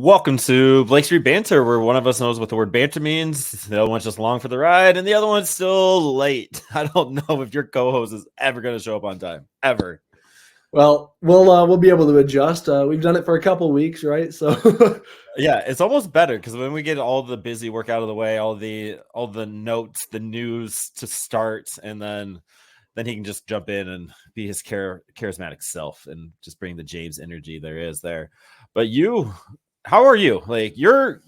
Welcome to Blake Street Banter, where one of us knows what the word banter means, the other one's just along for the ride, and the other one's still late. I don't know if your co-host is ever going to show up on time, ever. Well, we'll be able to adjust. We've done it for a couple weeks, right? So Yeah, it's almost better because when we get all the busy work out of the way, all the notes, the news to start, and then he can just jump in and be his charismatic self and just bring the James energy there is there. But you, how are you? Like your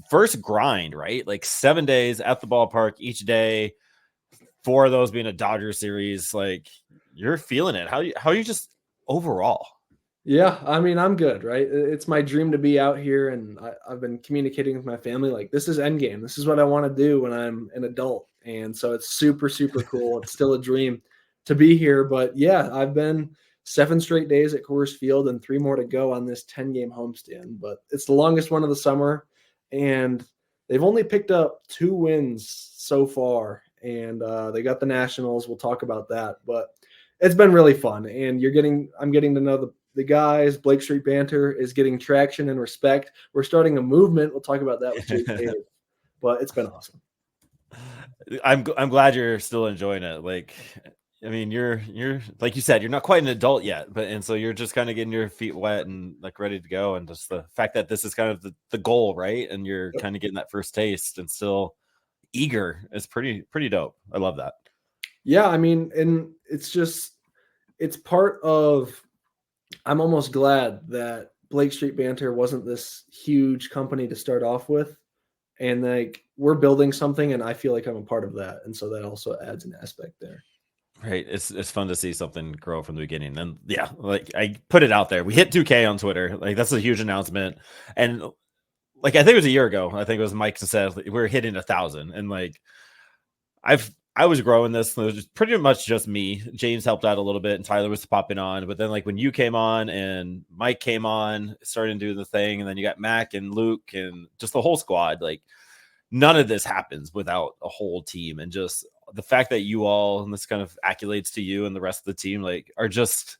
first grind, right? Like 7 days at the ballpark each day, 4 of those being a Dodger series. Like you're feeling it. How are you just overall? yeah, I mean, I'm good, right? It's my dream to be out here, and I've been communicating with my family like this is endgame. This is what I want to do when I'm an adult, and so it's super cool. It's still a dream to be here, but yeah, I've been 7 straight days at Coors Field and 3 more to go on this 10-game homestand. But it's the longest one of the summer, and they've only picked up 2 wins so far, and they got the Nationals. We'll talk about that, but it's been really fun, and I'm getting to know the guys. Blake Street Banter is getting traction and respect. We're starting a movement. We'll talk about that with Jake Cave, but it's been awesome. I'm glad you're still enjoying it. Like, I mean, you're like you said, you're not quite an adult yet, and so you're just kind of getting your feet wet and like ready to go. And just the fact that this is kind of the goal, right? And you're kind of getting that first taste and still eager is pretty dope. I love that. Yeah, I mean, and it's part of. I'm almost glad that Blake Street Banter wasn't this huge company to start off with, and like we're building something, and I feel like I'm a part of that, and so that also adds an aspect there. Right. It's fun to see something grow from the beginning. And yeah, like I put it out there. We hit 2K on Twitter. Like that's a huge announcement. And like I think it was a year ago. I think it was Mike said we're hitting 1,000. And like I was growing this. It was pretty much just me. James helped out a little bit, and Tyler was popping on. But then, like when you came on and Mike came on, started doing the thing, and then you got Mac and Luke and just the whole squad. Like none of this happens without a whole team, and just the fact that you all, and this kind of accolades to you and the rest of the team, like are just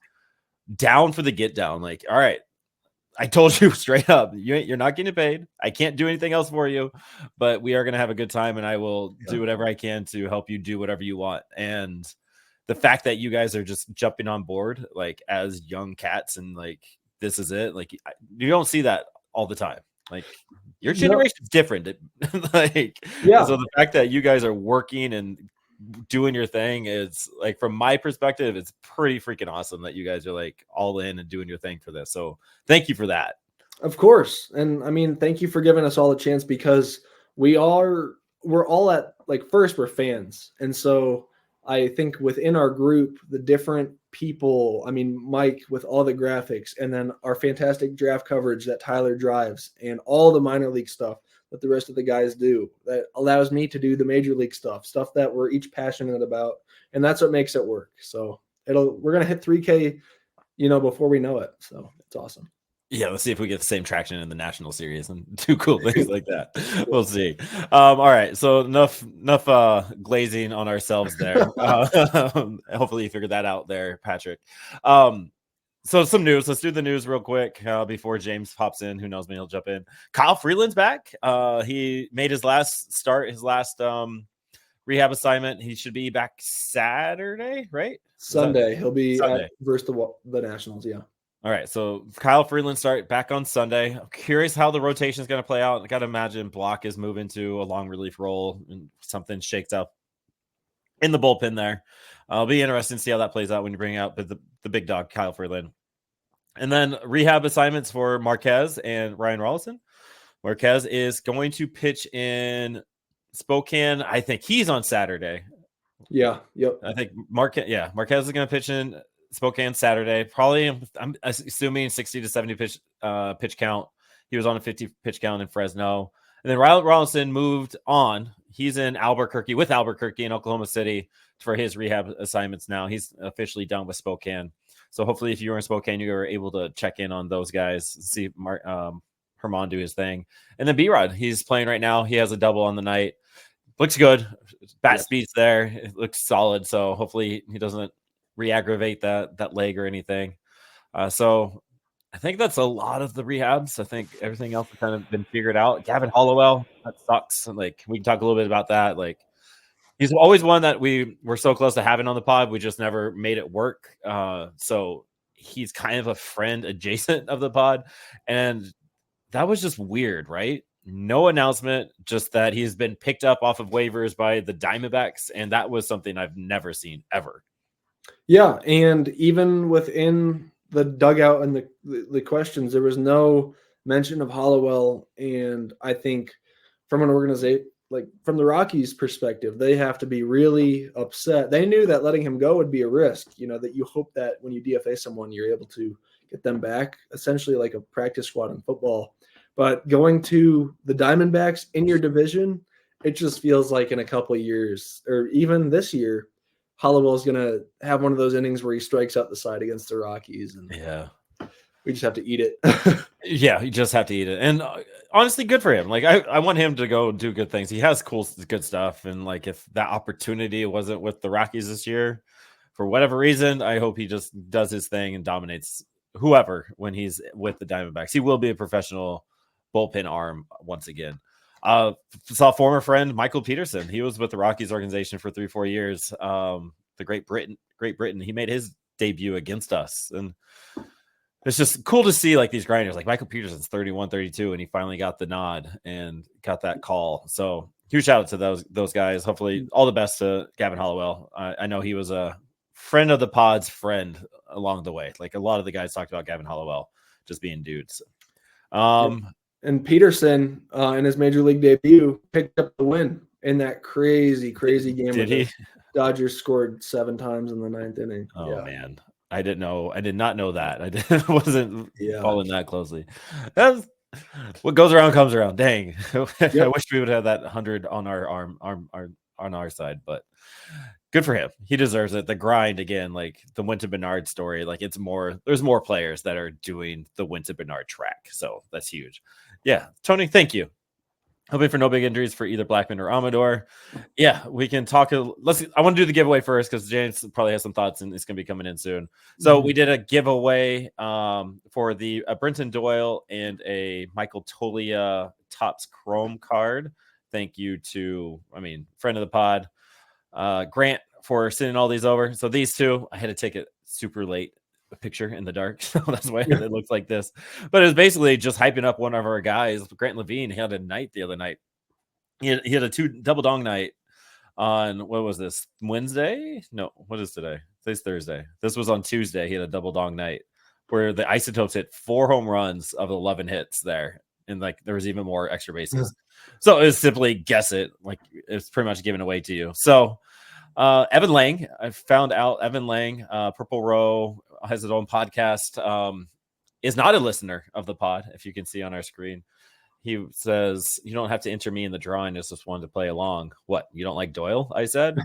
down for the get down. Like, all right, I told you straight up, you're not getting paid. I can't do anything else for you, but we are going to have a good time, and I will do whatever I can to help you do whatever you want. And the fact that you guys are just jumping on board, like as young cats, and like this is it. Like you don't see that all the time. Like your generation's different. Like Yeah. so the fact that you guys are working and doing your thing is like from my perspective, it's pretty freaking awesome that you guys are like all in and doing your thing for this. So thank you for that. Of course. And I mean, thank you for giving us all a chance because we're all at like first we're fans. And so I think within our group, the different people, I mean, Mike with all the graphics and then our fantastic draft coverage that Tyler drives and all the minor league stuff that the rest of the guys do that allows me to do the major league stuff that we're each passionate about. And that's what makes it work. So we're going to hit 3K, before we know it. So it's awesome. Yeah, let's see if we get the same traction in the national series and do cool things like that. We'll see. All right, so enough glazing on ourselves there. Hopefully you figured that out there, Patrick. So some news. Let's do the news real quick before James pops in. Who knows? Maybe he'll jump in. Kyle Freeland's back. He made his last start, his last rehab assignment. He should be back Saturday, right? Sunday. He'll be Sunday versus the Nationals. Yeah. All right, so Kyle Freeland start back on Sunday. I'm curious how the rotation is going to play out. I got to imagine Block is moving to a long relief role and something shakes up in the bullpen there. It'll be interesting to see how that plays out when you bring out the big dog, Kyle Freeland. And then rehab assignments for Marquez and Ryan Rollison. Marquez is going to pitch in Spokane. I think he's on Saturday. Yeah. Yep. I think Marquez is going to pitch in Spokane Saturday. Probably, I'm assuming 60 to 70 pitch count. He was on a 50 pitch count in Fresno. And then Ryan Rollison moved on. He's in Albuquerque in Oklahoma City for his rehab assignments now. He's officially done with Spokane. So hopefully if you were in Spokane, you were able to check in on those guys, see Herman do his thing. And then B-Rod, he's playing right now. He has a double on the night. Looks good. Bat speed's there. It looks solid. So hopefully he doesn't re-aggravate that leg or anything. So I think that's a lot of the rehabs. I think everything else has kind of been figured out. Gavin Hollowell, that sucks. Like, we can talk a little bit about that. Like, he's always one that we were so close to having on the pod. We just never made it work. So he's kind of a friend adjacent of the pod. And that was just weird, right? No announcement, just that he's been picked up off of waivers by the Diamondbacks. And that was something I've never seen ever. Yeah. And even within the dugout and the questions, there was no mention of Hollowell. And I think from an organization, like from the Rockies perspective, they have to be really upset. They knew that letting him go would be a risk, that you hope that when you DFA someone, you're able to get them back, essentially like a practice squad in football. But going to the Diamondbacks in your division, it just feels like in a couple of years, or even this year, Hollowell's going to have one of those innings where he strikes out the side against the Rockies. And yeah, we just have to eat it. Yeah, you just have to eat it. And honestly, good for him. Like, I want him to go do good things. He has good stuff. And like, if that opportunity wasn't with the Rockies this year, for whatever reason, I hope he just does his thing and dominates whoever when he's with the Diamondbacks. He will be a professional bullpen arm once again. Saw former friend Michael Peterson. He was with the Rockies organization for 3-4 years. The Great Britain. He made his debut against us. And it's just cool to see like these grinders. Like Michael Peterson's 31, 32, and he finally got the nod and got that call. So huge shout out to those guys. Hopefully all the best to Gavin Hollowell. I know he was a friend of the pod's friend along the way. Like, a lot of the guys talked about Gavin Hollowell just being dudes. And Peterson, in his major league debut, picked up the win in that crazy game. Did he? Dodgers scored 7 times in the 9th inning. Oh, man. I did not know that. Wasn't following that closely. That's what goes around comes around. Dang. Yep. I wish we would have that 100 on our arm on our side, but good for him. He deserves it. The grind again, like the Winter Bernard story, like there's more players that are doing the Winter Bernard track. So that's huge. Yeah. Tony, thank you. Hoping for no big injuries for either Blackman or Amador. Yeah, we can talk. I want to do the giveaway first because James probably has some thoughts and it's going to be coming in soon. So we did a giveaway for the Brenton Doyle and a Michael Tolia Topps Chrome card. Thank you to, friend of the pod, Grant, for sending all these over. So these two, I had to take it super late. A picture in the dark, so that's why it looks like this. But it was basically just hyping up one of our guys. Grant Levine had a night the other night. He had a 2 double dong night on, what was this, Wednesday? No, what is today? Today's Thursday. This was on Tuesday. He had a double dong night where the Isotopes hit 4 home runs of 11 hits there, and like there was even more extra bases. So it was simply guess it. Like, it's pretty much given away to you. So Evan Lang, I found out Evan Lang, Purple Row, has his own podcast, is not a listener of the pod. If you can see on our screen, he says, "You don't have to enter me in the drawing. I just wanted to play along." What, you don't like Doyle? I said.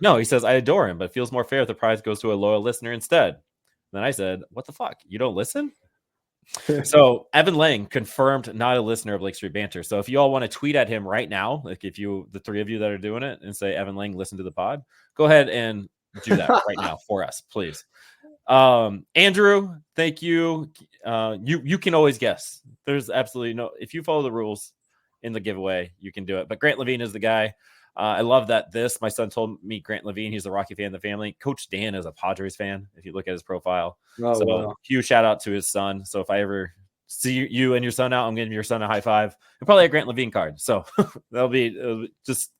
No, he says, "I adore him, but it feels more fair if the prize goes to a loyal listener instead." Then I said, "What the fuck? You don't listen?" So Evan Lang confirmed not a listener of Lake Street Banter. So if you all want to tweet at him right now, like if the 3 of you that are doing it, and say Evan Lang listen to the pod, go ahead and do that right now for us, please. Andrew, thank you. You can always guess. There's absolutely no, if you follow the rules in the giveaway, you can do it. But Grant Levine is the guy. I love that my son told me Grant Levine, he's a Rocky fan in the family. Coach Dan is a Padres fan, if you look at his profile. Wow. Huge shout out to his son. So if I ever see you and your son out, I'm giving your son a high five. He'll probably a Grant Levine card. So that'll be just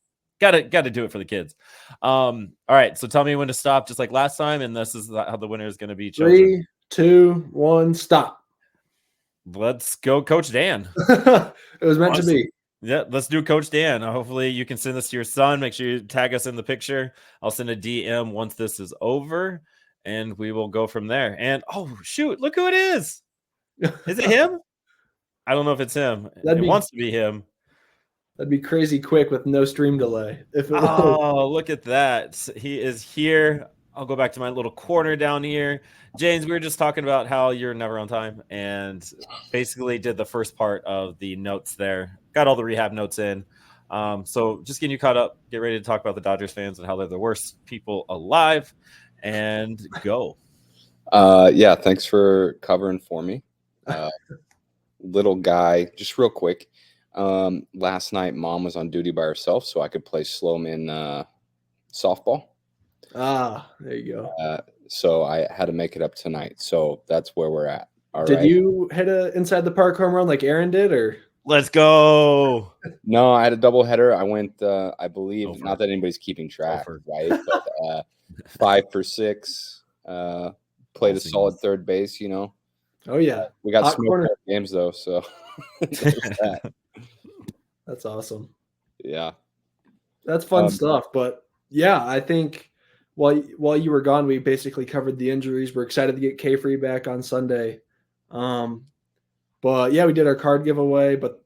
gotta do it for the kids. All right. So tell me when to stop, just like last time. And this is how the winner is going to be chosen. 3, 2, 1, stop. Let's go, Coach Dan. It was meant to be. Yeah, let's do Coach Dan. Hopefully you can send this to your son. Make sure you tag us in the picture. I'll send a DM once this is over, and we will go from there. And oh shoot, look who it is. Is it him? I don't know if it's him. It wants to be him. That'd be crazy quick with no stream delay. Look at that. He is here. I'll go back to my little corner down here. James, we were just talking about how you're never on time, and basically did the first part of the notes there. Got all the rehab notes in. So just getting you caught up, get ready to talk about the Dodgers fans and how they're the worst people alive, and go. Yeah, thanks for covering for me. Little guy, just real quick. Last night, Mom was on duty by herself, so I could play Sloman softball. There you go. So I had to make it up tonight. So that's where we're at. All Did right. you hit a inside the park home run like Aaron did, or? Let's go. No, I had a doubleheader. I went, I believe, not that anybody's keeping track, right? But 5 for 6. Played a solid third base, Oh yeah, we got some more games though, so That's awesome. Yeah, that's fun stuff. But yeah, I think while you were gone, we basically covered the injuries. We're excited to get K-Free back on Sunday. But yeah, we did our card giveaway. But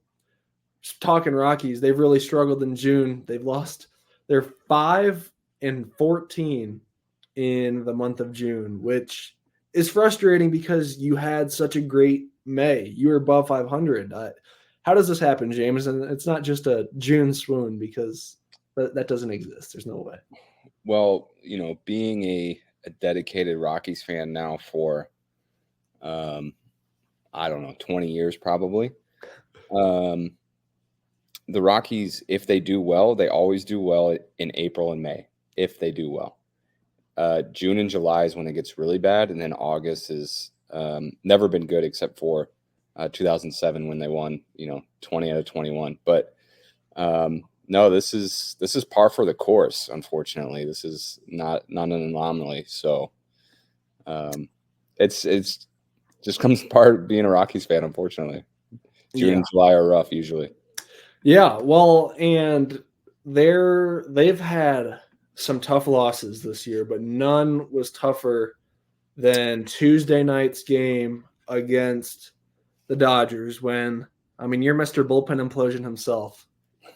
talking Rockies, they've really struggled in June. They've lost. They're 5-14 in the month of June, which is frustrating because you had such a great May. You were above 500. How does this happen, James? And it's not just a June swoon, because that doesn't exist. There's no way. Well, being a dedicated Rockies fan now for, I don't know, 20 years probably. The Rockies, if they do well, they always do well in April and May, if they do well. June and July is when it gets really bad, and then August is never been good except for 2007 when they won 20 out of 21. But no, this is par for the course. Unfortunately, this is not an anomaly. So it's just comes part of being a Rockies fan. Unfortunately, June and July are rough usually. Yeah, well, and they've had some tough losses this year, but none was tougher than Tuesday night's game against the Dodgers when, you're Mr. Bullpen Implosion himself.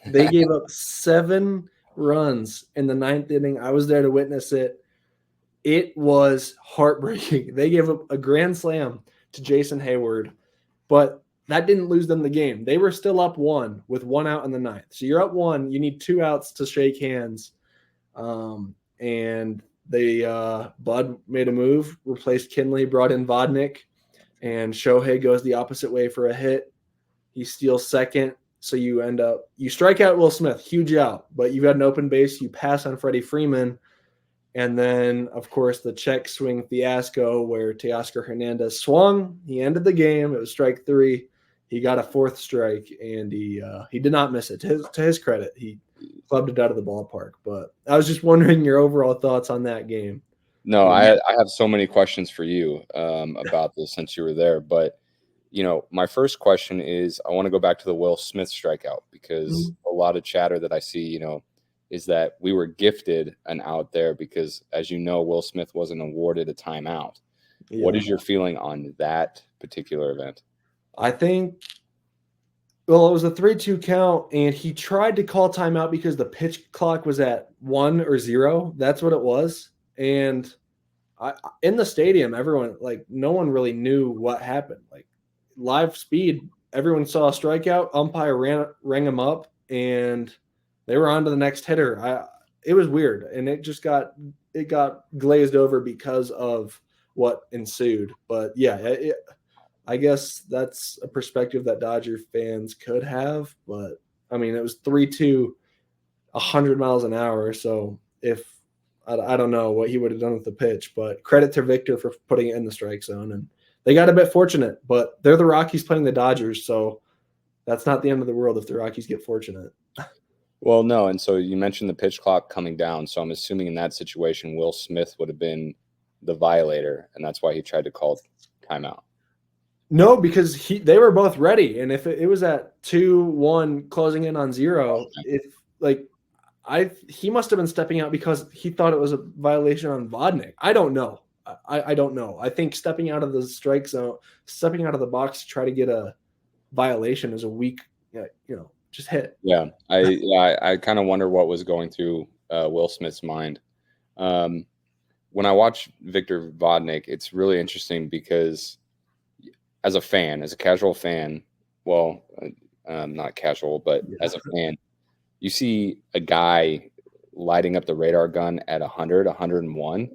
They gave up 7 runs in the 9th inning. I was there to witness it. It was heartbreaking. They gave up a grand slam to Jason Hayward, but that didn't lose them the game. They were still up 1 with 1 out in the 9th. So you're up 1. You need 2 outs to shake hands. And they Bud made a move, replaced Kinley, brought in Vodnik, and Shohei goes the opposite way for a hit. He steals second, so you strike out Will Smith, huge out, but you've got an open base. You pass on Freddie Freeman, and then of course the check swing fiasco where Teoscar Hernandez swung. He ended the game. It was strike 3. He got a 4th strike, and he did not miss it. To his credit, he clubbed it out of the ballpark. But I was just wondering your overall thoughts on that game. No, I have so many questions for you about this since you were there. But, my first question is I want to go back to the Will Smith strikeout because a lot of chatter that I see, is that we were gifted an out there because, as you know, Will Smith wasn't awarded a timeout. Yeah. What is your feeling on that particular event? I think it was a 3-2 count, and he tried to call timeout because the pitch clock was at 1 or 0. That's what it was. And in the stadium, everyone, no one really knew what happened. Live speed, everyone saw a strikeout, umpire rang him up, and they were on to the next hitter. It was weird, and it got glazed over because of what ensued. But yeah, I guess that's a perspective that Dodger fans could have, but it was 3-2, 100 miles an hour. So I don't know what he would have done with the pitch, but credit to Victor for putting it in the strike zone. And they got a bit fortunate, but they're the Rockies playing the Dodgers. So that's not the end of the world if the Rockies get fortunate. Well, no. And so you mentioned the pitch clock coming down. So I'm assuming in that situation, Will Smith would have been the violator, and that's why he tried to call timeout. No, because they were both ready, and if it was at 2-1 closing in on 0, he must have been stepping out because he thought it was a violation on Vodnik. I don't know. I don't know. I think stepping out of the strike zone, stepping out of the box to try to get a violation is a weak, just hit. Yeah, I kind of wonder what was going through Will Smith's mind. When I watch Victor Vodnik, it's really interesting because as a casual fan, well, not casual, but as a fan, you see a guy lighting up the radar gun at 100, 101.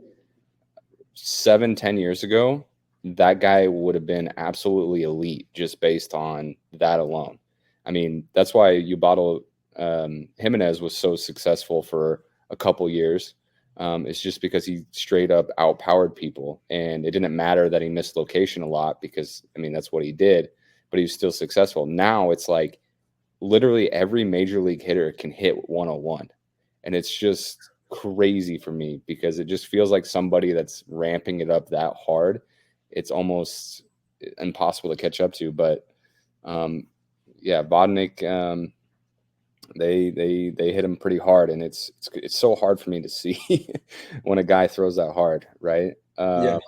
7-10 years ago, that guy would have been absolutely elite just based on that alone. I mean, that's why Jimenez was so successful for a couple years. It's just because he straight up outpowered people, and it didn't matter that he missed location a lot because, I mean, that's what he did, but he was still successful. Now it's like literally every major league hitter can hit 101, and it's just crazy for me because it just feels like somebody that's ramping it up that hard. It's almost impossible to catch up to, but yeah, Vodnik, they hit him pretty hard, and it's so hard for me to see when a guy throws that hard, right? Yeah.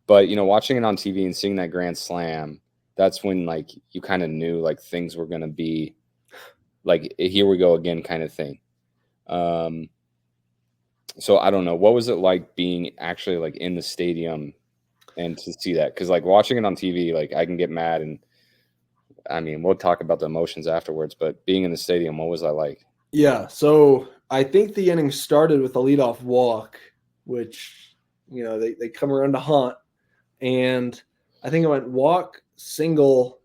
But you know, watching it on TV and seeing that grand slam, that's when like you kind of knew like things were gonna be like here we go again kind of thing. So I don't know, what was it like being actually like in the stadium and to see that? Because like watching it on TV, like I can get mad, and I mean we'll talk about the emotions afterwards. But being in the stadium, what was that like? Yeah, so I think the inning started with a leadoff walk, which, you know, they come around to Hunt, and I think it went walk, single.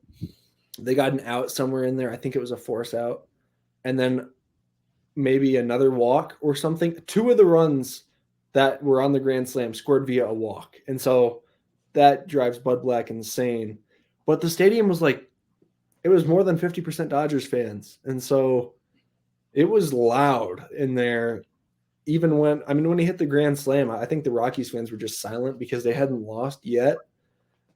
They got an out somewhere in there. I think it was a force out. And then maybe another walk or something. Two of the runs that were on the grand slam scored via a walk. And so that drives Bud Black insane. But the stadium was like, it was more than 50% Dodgers fans. And so it was loud in there. Even when he hit the grand slam, I think the Rockies fans were just silent because they hadn't lost yet.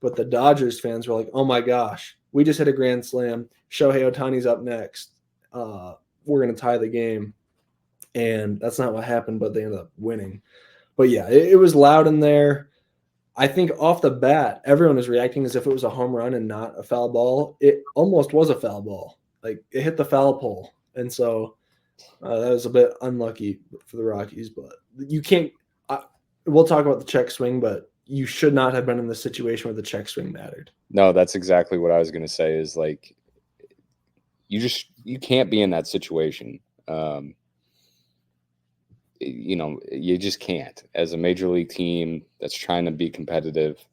But the Dodgers fans were like, oh my gosh, we just hit a grand slam. Shohei Ohtani's up next. We're going to tie the game. And that's not what happened, but they ended up winning. But yeah, it was loud in there. I think off the bat, everyone was reacting as if it was a home run and not a foul ball. It almost was a foul ball. Like it hit the foul pole. And so that was a bit unlucky for the Rockies. But you can't we'll talk about the check swing, but you should not have been in the situation where the check swing mattered. No, that's exactly what I was going to say is like, you can't be in that situation. You know, you just can't as a major league team that's trying to be competitive.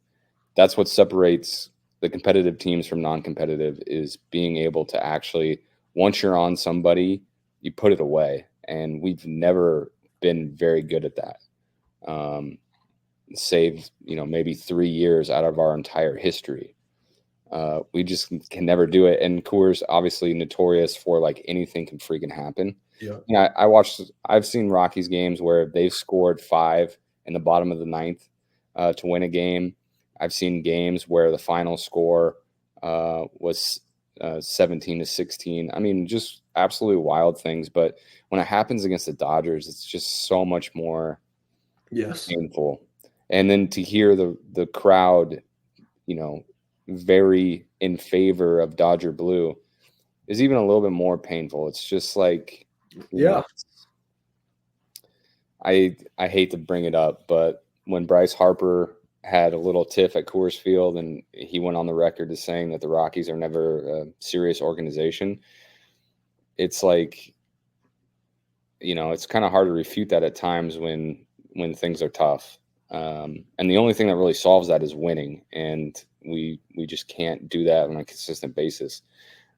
That's what separates the competitive teams from non-competitive is being able to actually, once you're on somebody, you put it away. And we've never been very good at that. Save, you know, maybe 3 years out of our entire history. We just can never do it. And Coors obviously notorious for like anything can freaking happen. Yeah. I've seen Rockies games where they've scored 5 in the bottom of the 9th to win a game. I've seen games where the final score was 17-16. I mean, just absolute wild things. But when it happens against the Dodgers, it's just so much more painful. And then to hear the crowd, you know, very in favor of Dodger blue is even a little bit more painful. It's just like, yeah. I hate to bring it up, but when Bryce Harper had a little tiff at Coors Field and he went on the record as saying that the Rockies are never a serious organization, it's like, you know, it's kind of hard to refute that at times when things are tough. And the only thing that really solves that is winning. And we just can't do that on a consistent basis.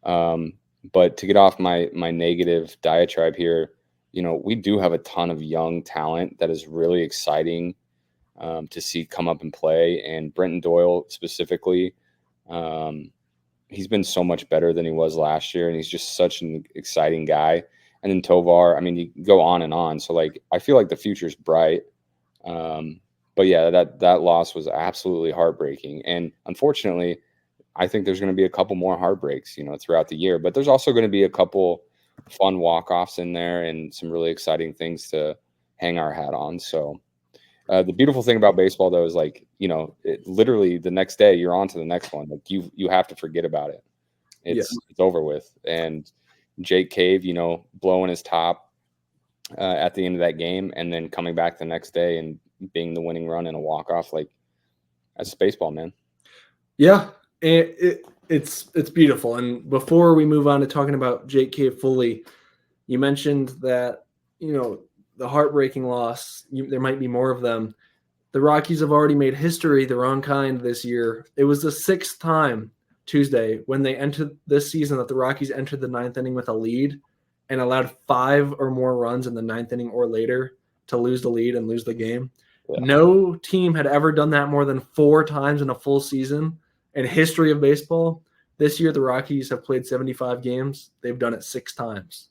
But to get off my negative diatribe here, you know, we do have a ton of young talent that is really exciting to see come up and play. And Brenton Doyle specifically, he's been so much better than he was last year. And he's just such an exciting guy. And then Tovar, I mean, you go on and on. So like, I feel like the future's bright. But yeah, that loss was absolutely heartbreaking. And unfortunately, I think there's going to be a couple more heartbreaks, you know, throughout the year. But there's also going to be a couple fun walk-offs in there and some really exciting things to hang our hat on. So the beautiful thing about baseball, though, is like, you know, literally the next day you're on to the next one. Like you have to forget about it. It's over with. And Jake Cave, you know, blowing his top at the end of that game and then coming back the next day and being the winning run in a walk-off, like that's baseball, man. Yeah, it's beautiful. And before we move on to talking about Jake Cave fully, you mentioned that, you know, the heartbreaking loss, there might be more of them. The Rockies have already made history, their own kind, this year. It was the 6th time Tuesday when they entered this season that the Rockies entered the 9th inning with a lead and allowed 5 or more runs in the 9th inning or later to lose the lead and lose the game. Yeah. No team had ever done that more than 4 times in a full season in history of baseball. This year, the Rockies have played 75 games. They've done it 6 times.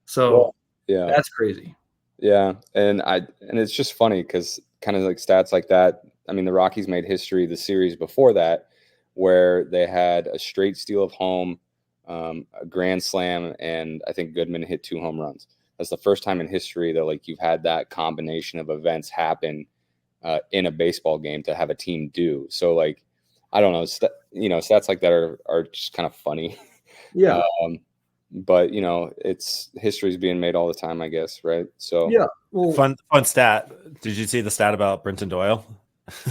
So that's crazy. Yeah, and it's just funny because kind of like stats like that. I mean, the Rockies made history the series before that, where they had a straight steal of home, a grand slam, and I think Goodman hit 2 home runs. That's the first time in history that like you've had that combination of events happen in a baseball game to have a team do. So like, I don't know, stats like that are just kind of funny. Yeah. But it's history's being made all the time, I guess, right? So yeah, well, fun stat. Did you see the stat about Brenton Doyle?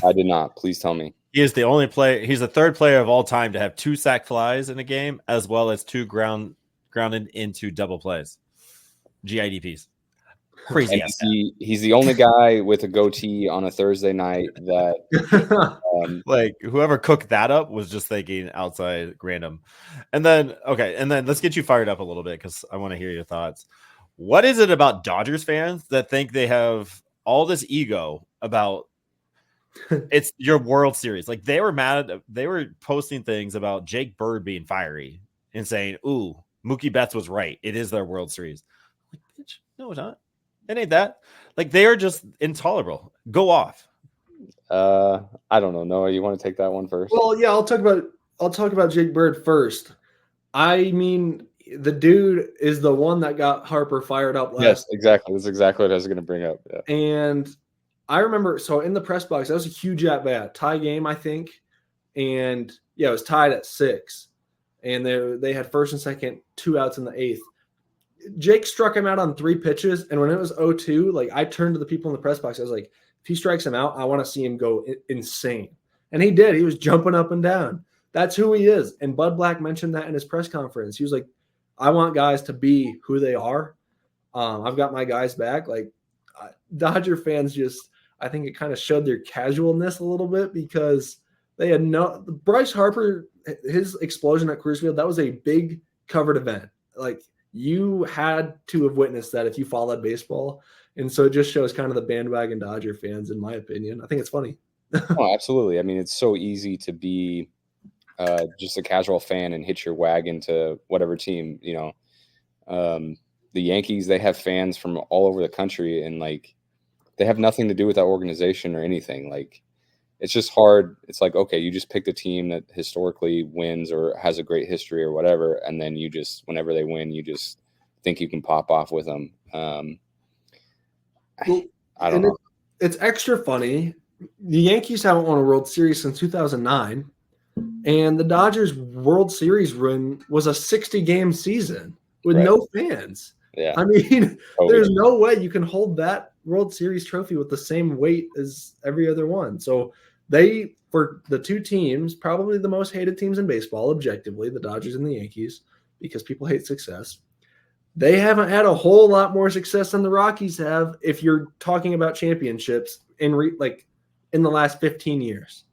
I did not. Please tell me. He is the only player. He's the 3rd player of all time to have 2 sack flies in a game, as well as 2 grounded into double plays, GIDPs. Crazy. He's the only guy with a goatee on a Thursday night that like whoever cooked that up was just thinking outside random. And then let's get you fired up a little bit because I want to hear your thoughts. What is it about Dodgers fans that think they have all this ego about it's your World Series? Like they were mad. They were posting things about Jake Bird being fiery and saying, "Ooh, Mookie Betts was right. It is their World Series." I'm like, bitch, no, it's not. It ain't that. Like they are just intolerable. Go off. I don't know. Noah, you want to take that one first? Well, yeah, I'll talk about Jake Bird first. I mean, the dude is the one that got Harper fired up last. Yes, exactly. That's exactly what I was going to bring up. Yeah. And I remember, so in the press box, that was a huge at bat, tie game, I think. And yeah, it was tied at 6. And they had first and second, 2 outs in the 8th. Jake struck him out on 3 pitches. And when it was 0-2, like I turned to the people in the press box. I was like, if he strikes him out, I want to see him go insane. And he did. He was jumping up and down. That's who he is. And Bud Black mentioned that in his press conference. He was like, I want guys to be who they are. I've got my guys back. Like Dodger fans just, I think it kind of showed their casualness a little bit because they had Bryce Harper, his explosion at Coors Field, that was a big covered event. Like you had to have witnessed that if you followed baseball. And so it just shows kind of the bandwagon Dodger fans, in my opinion. I think it's funny. Oh, absolutely. I mean, it's so easy to be just a casual fan and hitch your wagon to whatever team, the Yankees, they have fans from all over the country and like they have nothing to do with that organization or anything. Like it's just hard. It's like, okay, you just picked a team that historically wins or has a great history or whatever. And then you just, whenever they win, you just think you can pop off with them. I don't know. It's extra funny. The Yankees haven't won a World Series since 2009. And the Dodgers World Series run was a 60-game season with no fans. Yeah. I mean, there's no way you can hold that World Series trophy with the same weight as every other one. So they, for the 2 teams, probably the most hated teams in baseball, objectively, the Dodgers and the Yankees, because people hate success. They haven't had a whole lot more success than the Rockies have if you're talking about championships in the last 15 years.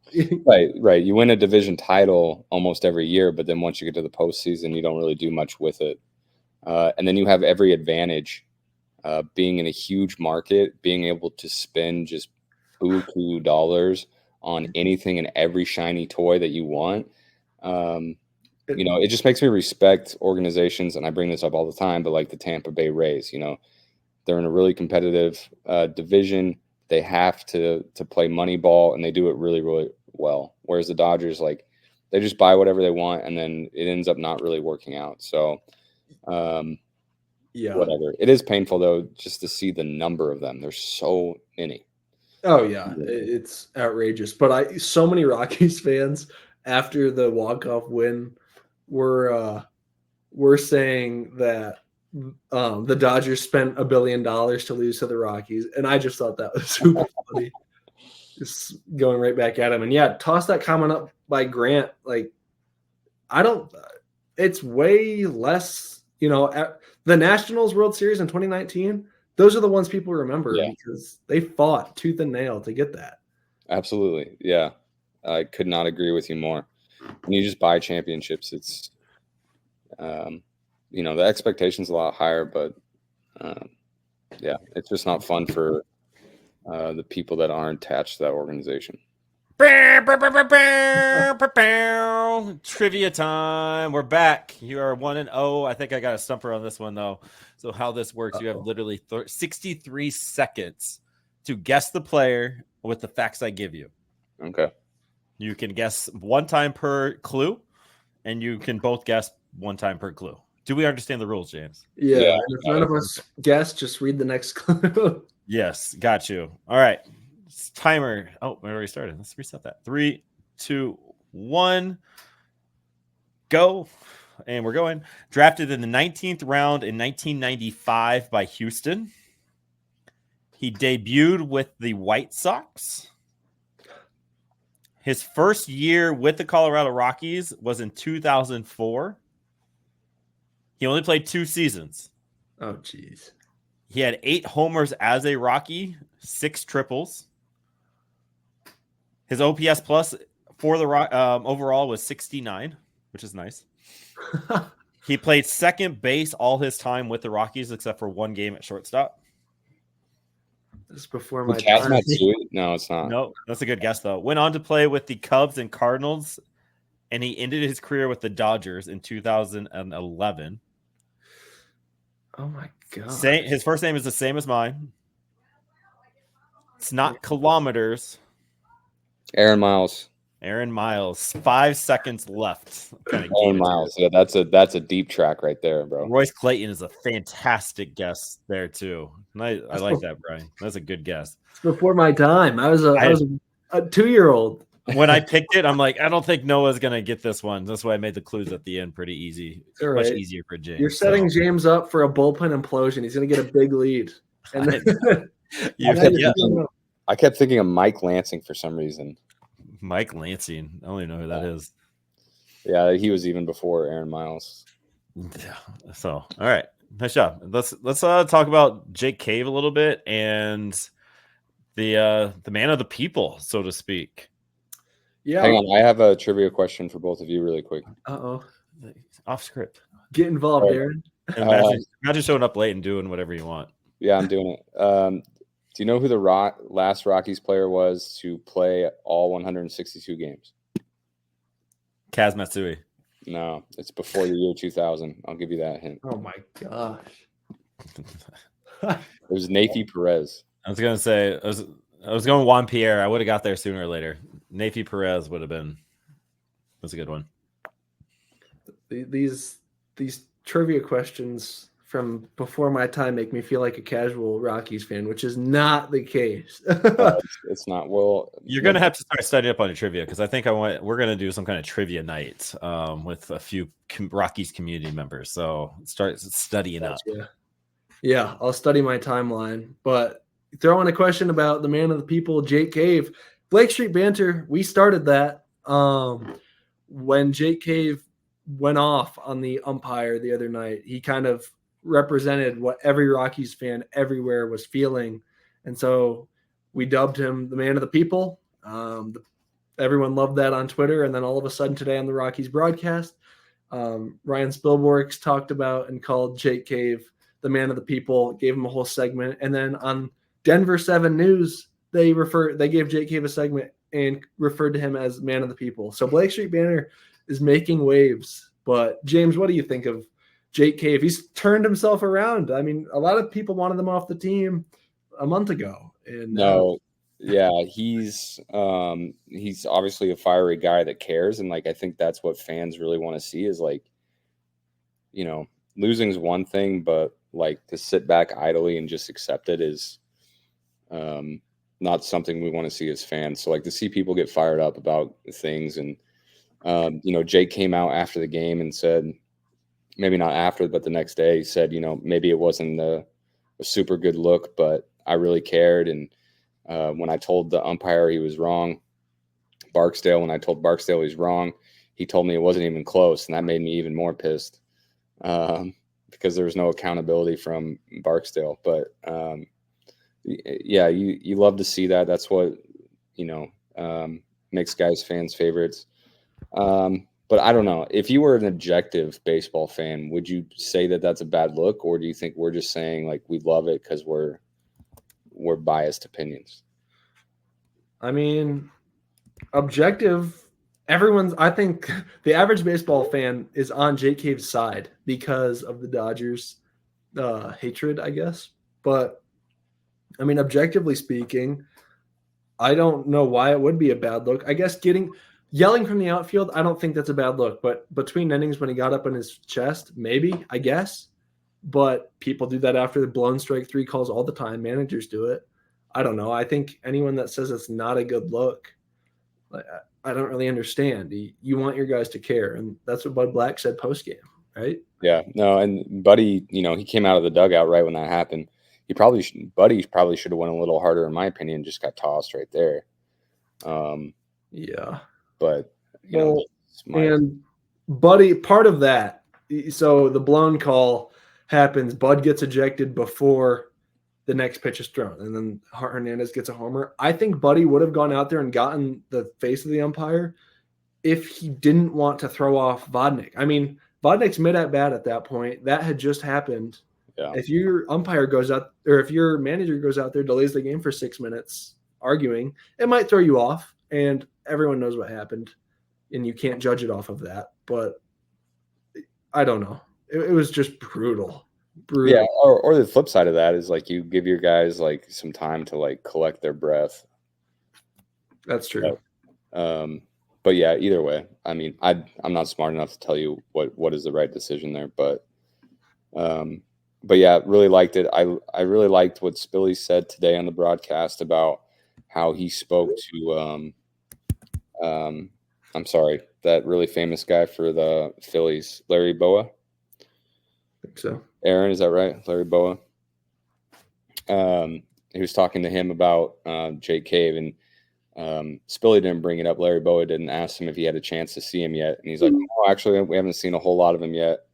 Right. You win a division title almost every year, but then once you get to the postseason, you don't really do much with it. And then you have every advantage being in a huge market, being able to spend just buku dollars on anything and every shiny toy that you want. It just makes me respect organizations, and I bring this up all the time, but like the Tampa Bay Rays, they're in a really competitive division. They have to play money ball, and they do it really, really well. Whereas the Dodgers, like, they just buy whatever they want, and then it ends up not really working out. So, whatever. It is painful, though, just to see the number of them. There's so many. Oh, yeah. It's outrageous. But so many Rockies fans, after the walk-off win, were saying that the Dodgers spent $1 billion to lose to the Rockies, and I just thought that was super funny. Just going right back at him, and yeah, toss that comment up by Grant. Like, it's way less. At the Nationals World Series in 2019, those are the ones people remember because they fought tooth and nail to get that. Absolutely. Yeah. I could not agree with you more. When you just buy championships, it's, the expectation's a lot higher, but yeah, it's just not fun for the people that aren't attached to that organization. Trivia time. We're back. You are 1-0. I think I got a stumper on this one, though. So how this works, you have literally 63 seconds to guess the player with the facts I give you. Okay. You can guess one time per clue, and you can both guess one time per clue. Do we understand the rules, James? Yeah. And if none of us guess, just read the next clue. Yes, got you. All right. Timer. Oh, we already started. Let's reset that. 3, 2, 1. Go. And we're going. Drafted in the 19th round in 1995 by Houston. He debuted with the White Sox. His first year with the Colorado Rockies was in 2004. He only played 2 seasons. Oh, geez. He had 8 homers as a Rocky, 6 triples. His OPS plus for the overall was 69, which is nice. He played second base all his time with the Rockies, except for 1 game at shortstop. This is before my time. time. No, it's not. No, that's a good guess, though. Went on to play with the Cubs and Cardinals, and he ended his career with the Dodgers in 2011. Oh, my God. His first name is the same as mine. It's not kilometers. Aaron Miles. 5 seconds left. Aaron Miles. Yeah, that's a deep track right there, bro. Royce Clayton is a fantastic guess there too. I like that, Brian. That's a good guess. It's before my time. I was a 2-year-old. When I picked it, I'm like, I don't think Noah's gonna get this one. That's why I made the clues at the end pretty easy. Right. Much easier for James. You're setting James up for a bullpen implosion. He's gonna get a big lead. And then, I kept thinking of Mike Lansing for some reason. Mike Lansing. I don't even know who that is. Yeah, he was even before Aaron Miles. Yeah. So, all right, nice job. Let's talk about Jake Cave a little bit and the man of the people, so to speak. Yeah. Hang on, I have a trivia question for both of you, really quick. Off script. Get involved, Aaron. Imagine showing up late and doing whatever you want. Yeah, I'm doing it. Do you know who the last Rockies player was to play all 162 games? Kaz Matsui. No, it's before the year 2000. I'll give you that hint. Oh, my gosh. It was Nathy Perez. I was going to say, I was going Juan Pierre. I would have got there sooner or later. Nathy Perez would have been. That's a good one. These trivia questions from before my time make me feel like a casual Rockies fan, which is not the case. It's not. Well, you're gonna have to start studying up on your trivia because I think we're gonna do some kind of trivia night with a few Rockies community members. So start studying up. Yeah, I'll study my timeline. But throw in a question about the man of the people, Jake Cave. Blake Street Banter, we started that when Jake Cave went off on the umpire the other night. He kind of represented what every Rockies fan everywhere was feeling. And so we dubbed him the man of the people. Everyone loved that on Twitter. And then all of a sudden today on the Rockies broadcast, Ryan Spilborgs talked about and called Jake Cave the man of the people, gave him a whole segment. And then on Denver 7 News, they gave Jake Cave a segment and referred to him as man of the people. So Blake Street Banner is making waves. But James, what do you think of Jake Cave? He's turned himself around. I mean, a lot of people wanted him off the team a month ago. And he's obviously a fiery guy that cares, and I think that's what fans really want to see is losing's one thing, but to sit back idly and just accept it is not something we want to see as fans. So to see people get fired up about things, and Jake came out after the game and said, maybe not after, but the next day, he said, maybe it wasn't a super good look, but I really cared. And when I told the umpire he was wrong, when I told Barksdale he's wrong, he told me it wasn't even close. And that made me even more pissed because there was no accountability from Barksdale. But you love to see that. That's what, Makes guys fans favorites. But I don't know. If you were an objective baseball fan, would you say that that's a bad look, or do you think we're just saying like we love it because we're biased opinions? I mean, objective. I think the average baseball fan is on Jake Cave's side because of the Dodgers' hatred, I guess. But I mean, objectively speaking, I don't know why it would be a bad look. I guess yelling from the outfield, I don't think that's a bad look. But between innings, when he got up on his chest, maybe, I guess. But people do that after the blown strike 3 calls all the time. Managers do it. I don't know. I think anyone that says it's not a good look, I don't really understand. You want your guys to care, and that's what Bud Black said post game, right? Yeah, no, and Buddy, he came out of the dugout right when that happened. Buddy probably should have went a little harder, in my opinion. Just got tossed right there. Yeah, but and Buddy, part of that. So the blown call happens. Bud gets ejected before the next pitch is thrown, and then Hernandez gets a homer. I think Buddy would have gone out there and gotten the face of the umpire if he didn't want to throw off Vodnik. I mean, Vodnik's mid at bat at that point. That had just happened. Yeah. If your umpire goes out, or if your manager goes out there, delays the game for 6 minutes, arguing, it might throw you off, and everyone knows what happened, and you can't judge it off of that. But I don't know. It was just brutal. Yeah, or the flip side of that is like you give your guys like some time to like collect their breath. That's true. But yeah, either way, I mean, I'm not smart enough to tell you what is the right decision there, but yeah, really liked it. I really liked what Spilly said today on the broadcast about how he spoke to I'm sorry, that really famous guy for the Phillies, Larry Boa. I think so. Aaron, is that right? Larry Boa. He was talking to him about Jake Cave, and Spilly didn't bring it up. Larry Boa didn't ask him if he had a chance to see him yet. And he's like, "Oh, actually, we haven't seen a whole lot of him yet."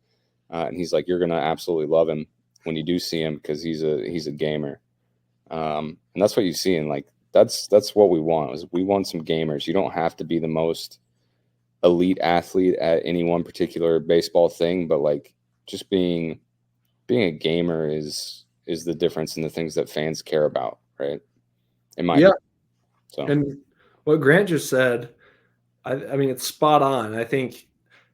And he's like, "You're going to absolutely love him when you do see him because he's a gamer." And that's what you see. And like, that's what we want is we want some gamers. You don't have to be the most elite athlete at any one particular baseball thing, but like just being a gamer is the difference in the things that fans care about, right? In my opinion. So. And what Grant just said, I mean, it's spot on. I think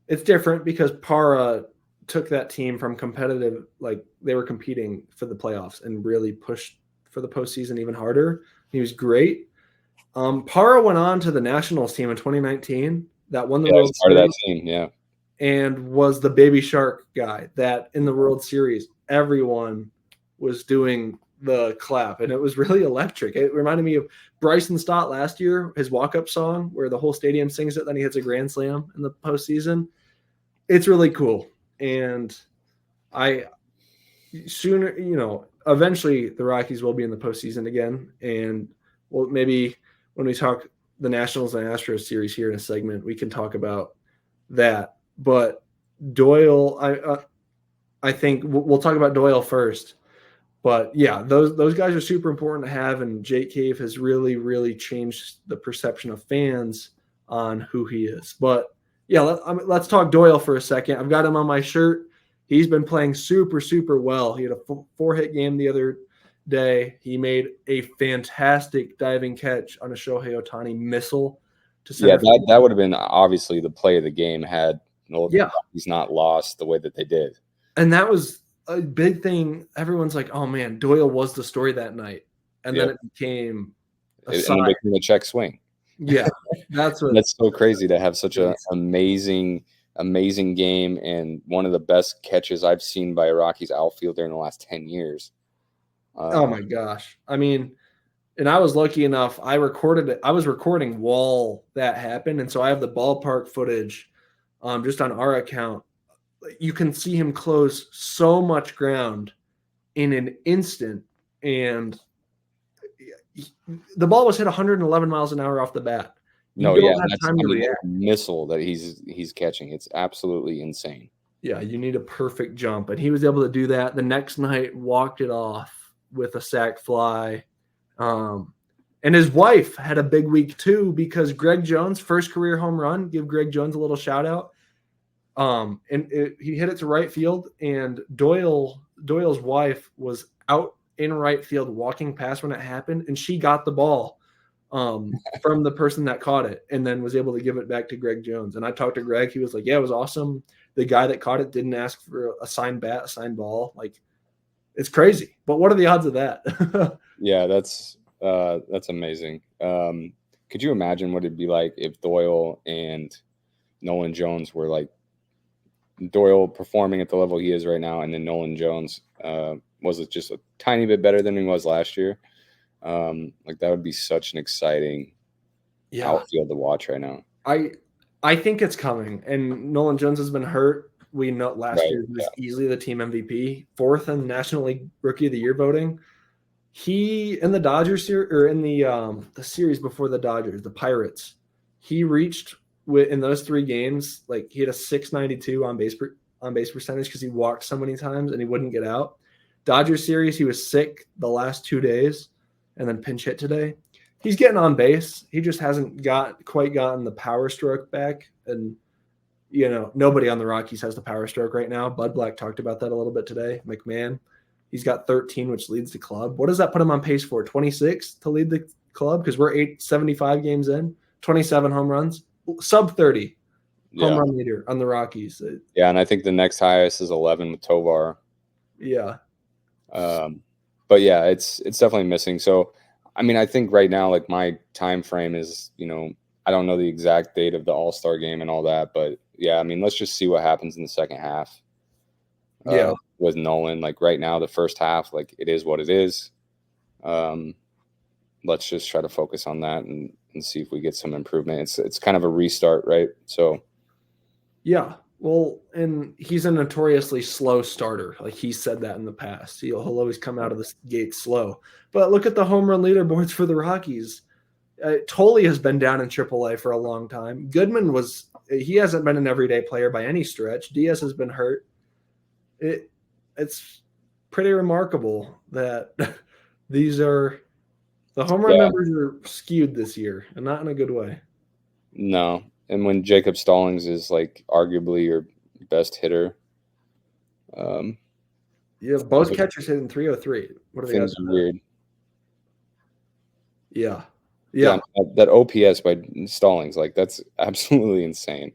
it's different because Para took that team from competitive, like they were competing for the playoffs and really pushed for the postseason even harder. He was great. Para went on to the Nationals team in 2019 that won the World part Series. Of that team, yeah. And was the baby shark guy that in the World Series, everyone was doing the clap, and it was really electric. It reminded me of Bryson Stott last year, his walk-up song where the whole stadium sings it, then he hits a grand slam in the postseason. It's really cool. And eventually the Rockies will be in the postseason again. And well, maybe when we talk the Nationals and Astros series here in a segment, we can talk about that. But Doyle, I think we'll talk about Doyle first. But yeah, those guys are super important to have, and Jake Cave has really, really changed the perception of fans on who he is. But yeah, let's talk Doyle for a second. I've got him on my shirt. He's been playing super, super well. He had a 4-hit game the other day. He made a fantastic diving catch on a Shohei Ohtani missile to center. Yeah, that would have been obviously the play of the game had he's not lost the way that they did. And that was a big thing. Everyone's like, "Oh man, Doyle was the story that night," and then it became a check swing. Yeah, that's so crazy to have such an amazing game and one of the best catches I've seen by a Rockies outfielder in the last 10 years. Oh my gosh! I mean, and I was lucky enough. I recorded it. I was recording while that happened, and so I have the ballpark footage, just on our account. You can see him close so much ground in an instant, and the ball was hit 111 miles an hour off the bat. That's time to react. Missile that he's catching. It's absolutely insane. Yeah, you need a perfect jump, and he was able to do that. The next night, walked it off with a sac fly. And his wife had a big week too, because Greg Jones, first career home run, give Greg Jones a little shout out. He hit it to right field, and Doyle's wife was out in right field walking past when it happened, and she got the ball from the person that caught it and then was able to give it back to Greg Jones. And I talked to Greg. He was like, yeah, it was awesome. The guy that caught it didn't ask for a signed bat, a signed ball. Like, it's crazy. But what are the odds of that? Yeah, that's amazing. Could you imagine what it'd be like if Doyle and Nolan Jones were like Doyle performing at the level he is right now, and then Nolan Jones was just a tiny bit better than he was last year? Like, that would be such an exciting outfield to watch right now. I think it's coming, and Nolan Jones has been hurt. We know last year he was easily the team MVP, 4th in National League Rookie of the Year voting. He in the Dodgers series, or in the series before the Dodgers, the Pirates, he reached in those 3 games, like he had a 692 on base percentage because he walked so many times and he wouldn't get out. Dodgers series, he was sick the last 2 days and then pinch hit today. He's getting on base. He just hasn't quite gotten the power stroke back. And, nobody on the Rockies has the power stroke right now. Bud Black talked about that a little bit today. McMahon, he's got 13, which leads the club. What does that put him on pace for? 26 to lead the club? Because we're 75 games in, 27 home runs, sub 30 home run leader on the Rockies. Yeah, and I think the next highest is 11 with Tovar. Yeah. But yeah, it's definitely missing. So, I mean, I think right now, like, my time frame is, I don't know the exact date of the All-Star game and all that, but yeah, I mean, let's just see what happens in the second half. With Nolan, like right now, the first half, like, it is what it is. Let's just try to focus on that and see if we get some improvement. It's kind of a restart, right? So, yeah. Well, and he's a notoriously slow starter. Like, he said that in the past. He'll always come out of the gate slow. But look at the home run leaderboards for the Rockies. Tolley has been down in AAA for a long time. Goodman he hasn't been an everyday player by any stretch. Diaz has been hurt. It's pretty remarkable that the home run numbers are skewed this year, and not in a good way. No. And when Jacob Stallings is, like, arguably your best hitter. Both catchers hitting 303. What are the odds? Weird. Yeah. That OPS by Stallings, like, that's absolutely insane.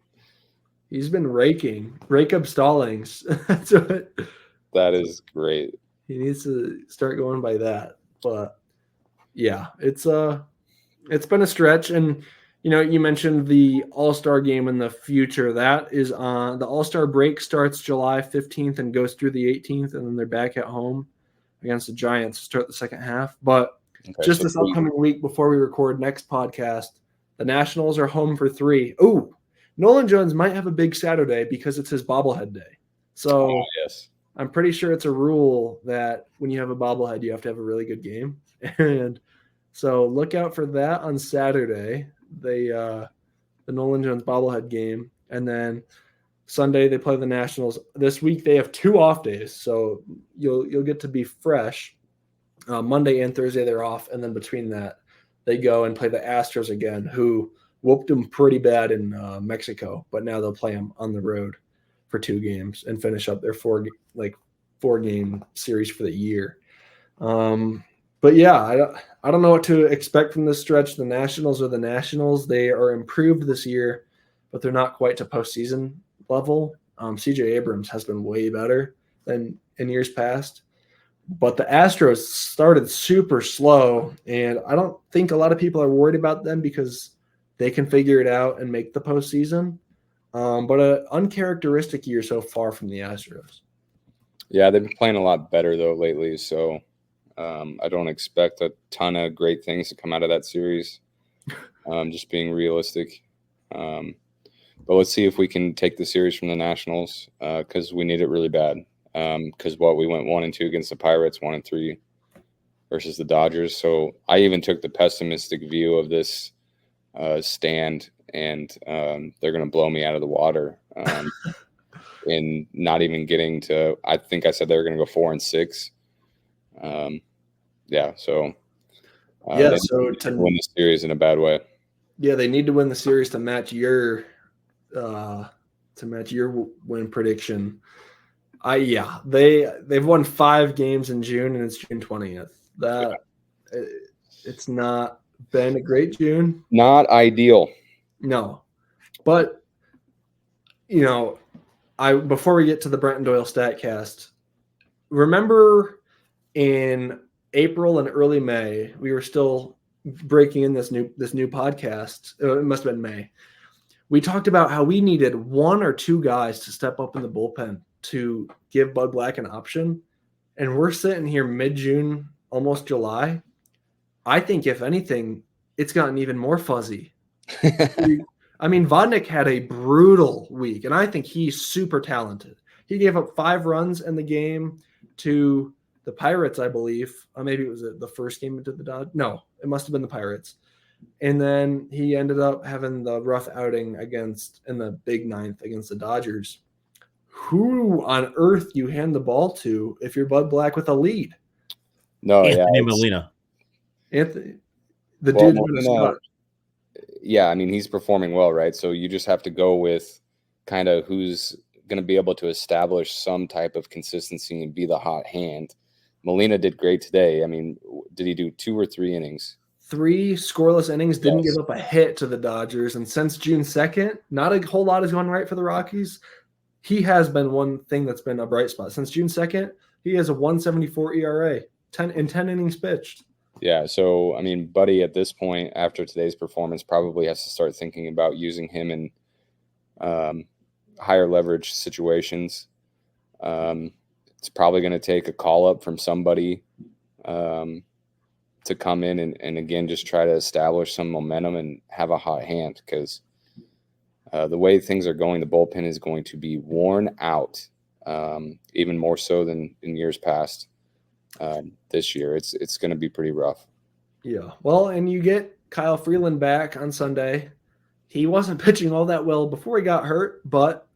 He's been rake up Stallings. That is great. He needs to start going by that. But yeah, it's been a stretch. And you mentioned the All-Star game in the future. That is on the All-Star break, starts July 15th and goes through the 18th, and then they're back at home against the Giants to start the second half. But this upcoming week before we record next podcast, the Nationals are home for 3. Ooh, Nolan Jones might have a big Saturday because it's his bobblehead day. So yes. I'm pretty sure it's a rule that when you have a bobblehead, you have to have a really good game. And so look out for that on Saturday, the Nolan Jones bobblehead game. And then Sunday they play the Nationals. This week they have 2 off days, so you'll get to be fresh. Monday and Thursday they're off, and then between that they go and play the Astros again, who whooped them pretty bad in Mexico, but now they'll play them on the road for 2 games and finish up their 4-game series for the year. But yeah, I don't know what to expect from this stretch. The Nationals are the Nationals. They are improved this year, but they're not quite to postseason level. CJ Abrams has been way better than in years past. But the Astros started super slow, and I don't think a lot of people are worried about them because they can figure it out and make the postseason. But an uncharacteristic year so far from the Astros. Yeah, they've been playing a lot better, though, lately. So I don't expect a ton of great things to come out of that series, just being realistic. But let's see if we can take the series from the Nationals because we need it really bad. Because we went 1-2 against the Pirates, 1-3 versus the Dodgers. So I even took the pessimistic view of this stand, and they're going to blow me out of the water. And not even getting to, I think I said they were going to go 4-6. Yeah, so Yeah, so to win the series in a bad way. Yeah, they need to win the series to match your win prediction. They've won 5 games in June, and it's June 20th. It's not been a great June. Not ideal. No, but before we get to the Brent and Doyle Statcast, remember in April and early May, we were still breaking in this new podcast. It must have been May. We talked about how we needed 1 or 2 guys to step up in the bullpen to give Bud Black an option. And we're sitting here mid-June, almost July. I think, if anything, it's gotten even more fuzzy. I mean, Vodnik had a brutal week, and I think he's super talented. He gave up 5 runs in the game to the Pirates, I believe. Maybe it was the first game into the Dodgers. No, it must have been the Pirates. And then he ended up having the rough outing in the big 9th against the Dodgers. Who on earth you hand the ball to if you're Bud Black with a lead? No, Anthony Molina. Anthony, the dude's been a star. Yeah, I mean, he's performing well, right? So you just have to go with kind of who's going to be able to establish some type of consistency and be the hot hand. Molina did great today. I mean, did he do 2 or 3 innings? 3 scoreless innings, didn't give up a hit to the Dodgers. And since June 2nd, not a whole lot has gone right for the Rockies. He has been one thing that's been a bright spot. Since June 2nd, he has a 1.74 ERA, 10 innings pitched. Yeah, so, I mean, Buddy, at this point, after today's performance, probably has to start thinking about using him in higher leverage situations. It's probably going to take a call-up from somebody to come in and again, just try to establish some momentum and have a hot hand, because the way things are going, the bullpen is going to be worn out, even more so than in years past. This year, it's going to be pretty rough. Yeah. Well, and you get Kyle Freeland back on Sunday. He wasn't pitching all that well before he got hurt, but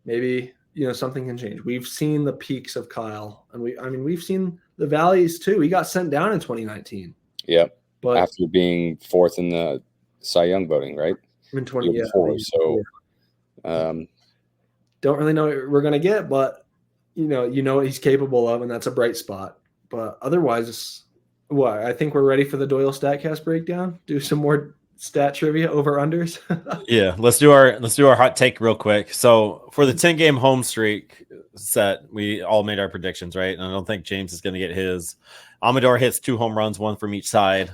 maybe, something can change. We've seen the peaks of Kyle, and we've seen the valleys too. He got sent down in 2019. Yep. But after being 4th in the Cy Young voting, right? In 20 years. So don't really know what we're going to get, but you know what he's capable of, and that's a bright spot. But otherwise, I think we're ready for the Doyle Statcast breakdown. Do some more stat trivia over unders. Yeah, let's do our hot take real quick. So for the 10-game home streak set, we all made our predictions, right? And I don't think James is going to get his. Amador hits 2 home runs, 1 from each side.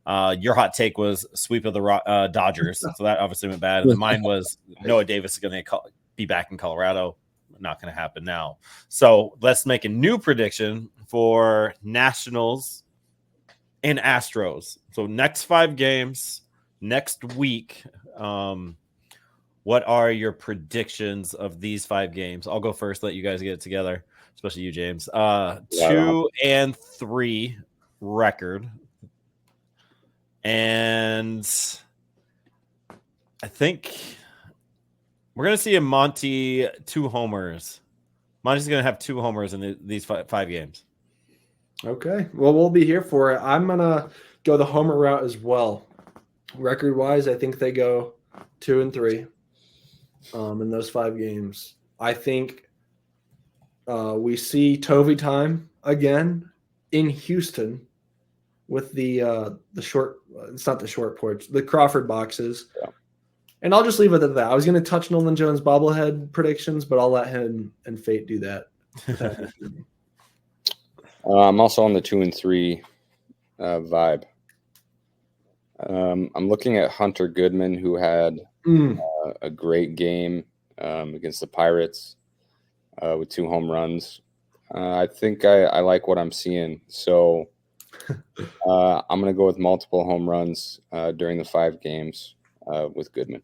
Your hot take was sweep of the Dodgers, so that obviously went bad. And then mine was Noah Davis is going to be back in Colorado. Not going to happen now. So let's make a new prediction for Nationals and Astros. So next 5 games, next week. What are your predictions of these 5 games? I'll go first. Let you guys get it together, especially you, James. 2-3 record. And I think we're going to see a Monty 2 homers. Monty's going to have 2 homers in these 5 games. Okay. Well, we'll be here for it. I'm going to go the homer route as well. Record-wise, I think they go 2-3 in those 5 games. I think we see Tovey time again in Houston with the short – it's not the short porch, the Crawford boxes. Yeah. And I'll just leave it at that. I was going to touch Nolan Jones' bobblehead predictions, but I'll let him and Fate do that. I'm also on the 2-3 vibe. I'm looking at Hunter Goodman, who had a great game against the Pirates with 2 home runs. I think I like what I'm seeing. So I'm going to go with multiple home runs during the 5 games with Goodman.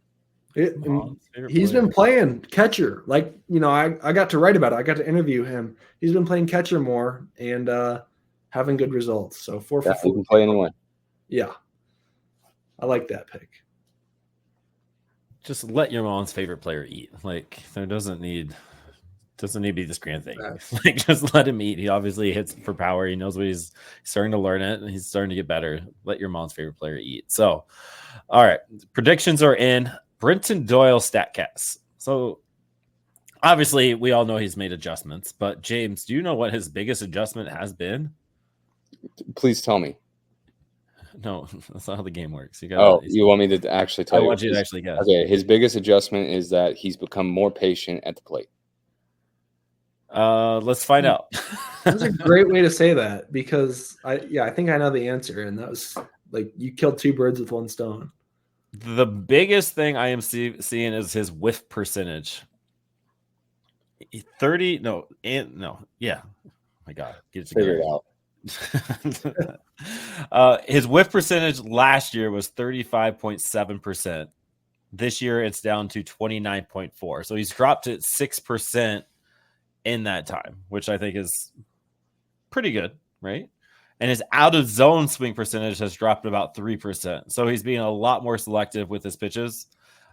He's been playing catcher. I got to write about it. I got to interview him. He's been playing catcher more and having good results. So 4 for 4. He can play anyone. Yeah. I like that pick. Just let your mom's favorite player eat. There doesn't need Doesn't need to be this grand thing. Facts. Like, just let him eat. He obviously hits for power. He knows what he's starting to learn it, and he's starting to get better. Let your mom's favorite player eat. So, all right, predictions are in. Brenton Doyle StatCast. So, obviously, we all know he's made adjustments, but James, do you know what his biggest adjustment has been? Please tell me. No, that's not how the game works. You want me to actually tell I you? want you to actually guess. Okay, his biggest adjustment is that he's become more patient at the plate. Let's find out. That's a great way to say that, because I think I know the answer, and that was like you killed two birds with one stone. The biggest thing I am seeing is his whiff percentage. 30, no, yeah. Oh my God, get it Figure it out. His whiff percentage last year was 35.7%. This year it's down to 29.4. So he's dropped it 6% in that time, which I think is pretty good, right? And his out of zone swing percentage has dropped about 3%. So he's being a lot more selective with his pitches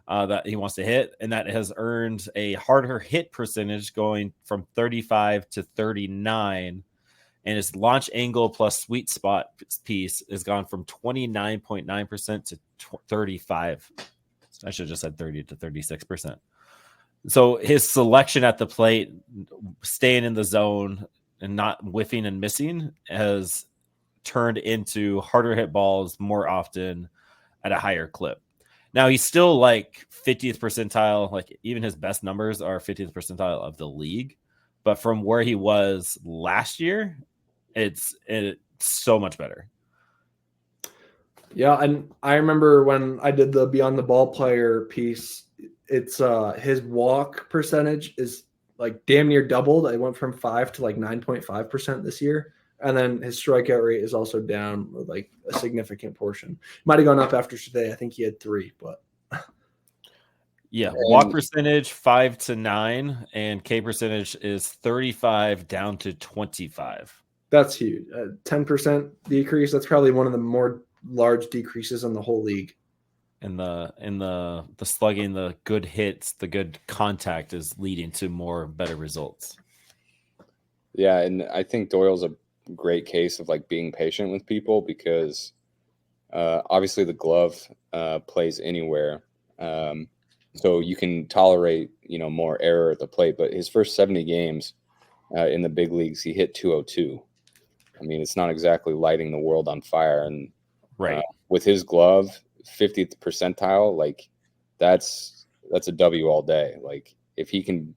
that he wants to hit. And that has earned a harder hit percentage going from 35 to 39. And his launch angle plus sweet spot piece has gone from 29.9% to 35. I should have just said 30 to 36%. So his selection at the plate, staying in the zone and not whiffing and missing, has turned into harder hit balls more often at a higher clip. Now he's still like 50th percentile, like even his best numbers are 50th percentile of the league. But from where he was last year, it's so much better. Yeah, and I remember when I did the Beyond the Ball player piece, it's his walk percentage is like damn near doubled. It went from 5 to like 9.5% this year. And then his strikeout rate is also down like a significant portion. Might have gone up after today. I think he had 3, but yeah, walk percentage 5 to 9, and K percentage is 35 down to 25. That's huge. 10% decrease. That's probably one of the more large decreases in the whole league. And the slugging, the good hits, the good contact is leading to better results. Yeah, and I think Doyle's a great case of like being patient with people, because obviously the glove plays anywhere, so you can tolerate more error at the plate. But his first 70 games in the big leagues, he hit 202. I mean, it's not exactly lighting the world on fire. And right, with his glove, 50th percentile, like that's a W all day. Like if he can